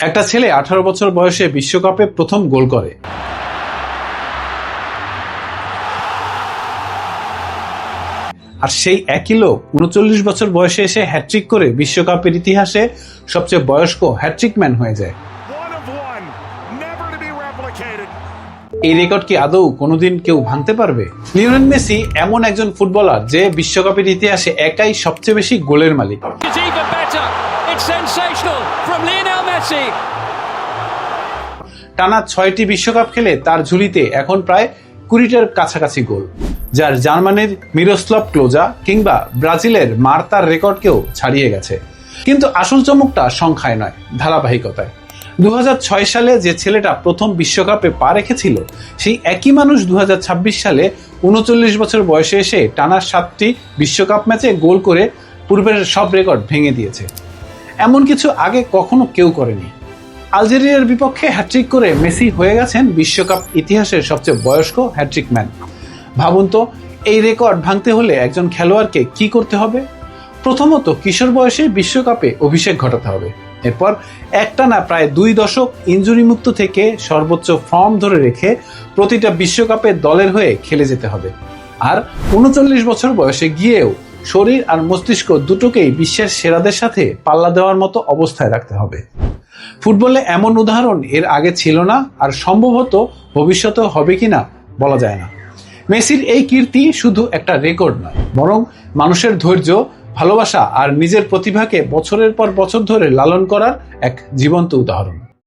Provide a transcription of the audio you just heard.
একটা ছেলে 18 বছর বয়সে বিশ্বকাপে প্রথম গোল করে। আর সেই একই লোক 39 বছর বয়সে এসে হ্যাট্রিক করে বিশ্বকাপের ইতিহাসে সবচেয়ে বয়স্ক হ্যাট্রিক ম্যান হয়ে যায়। এই রেকর্ড কি আদৌ কোনোদিন কেউ ভাঙতে পারবে? লিওনেল মেসি এমন একজন ফুটবলার যে বিশ্বকাপের ইতিহাসে একাই সবচেয়ে বেশি গোলের মালিক। টানা 6টি বিশ্বকাপ খেলে তার ঝুলিতে এখন প্রায় 20টার কাছাকাছি গোল, যার জার্মানির মিরোস্লাভ ক্লোজা কিংবা ব্রাজিলের মার্তার রেকর্ডকেও ছাড়িয়ে গেছে। কিন্তু আসল চমকটা সংখ্যায় নয়, ধারাবাহিকতায়। 2006 সালে যে ছেলেটা প্রথম বিশ্বকাপে পা রেখেছিল, সেই একই মানুষ 2026 সালে 39 বছর বয়সে এসে টানা 7টি বিশ্বকাপ ম্যাচে গোল করে পূর্বের সব রেকর্ড ভেঙে দিয়েছে। এমন কিছু আগে কখনো কেউ করেনি। আলজেরিয়ার বিপক্ষে হ্যাট্রিক করে মেসি হয়ে গেছেন বিশ্বকাপ ইতিহাসের সবচেয়ে বয়স্ক হ্যাট্রিক ম্যান। ভাবুন তো, এই রেকর্ড ভাঙতে হলে একজন খেলোয়াড়কে কি করতে হবে? প্রথমত, কিশোর বয়সে বিশ্বকাপে অভিষেক ঘটাতে হবে। এরপর একটানা প্রায় 2 দশক ইনজুরি মুক্ত থেকে সর্বোচ্চ ফর্ম ধরে রেখে প্রতিটা বিশ্বকাপে দলের হয়ে খেলে যেতে হবে। আর 39 বছর বয়সে গিয়েও শরীর আর মস্তিষ্ক দুটোকেই বিশ্বের সেরাদের সাথে পাল্লা দেওয়ার মতো অবস্থায় রাখতে হবে। ফুটবলে এমন উদাহরণ এর আগে ছিল না, আর সম্ভবত ভবিষ্যতেও হবে কিনা বলা যায় না। মেসির এই কীর্তি শুধু একটা রেকর্ড নয়, বরং মানুষের ধৈর্য, ভালোবাসা আর নিজের প্রতিভাকে বছরের পর বছর ধরে লালন করার এক জীবন্ত উদাহরণ।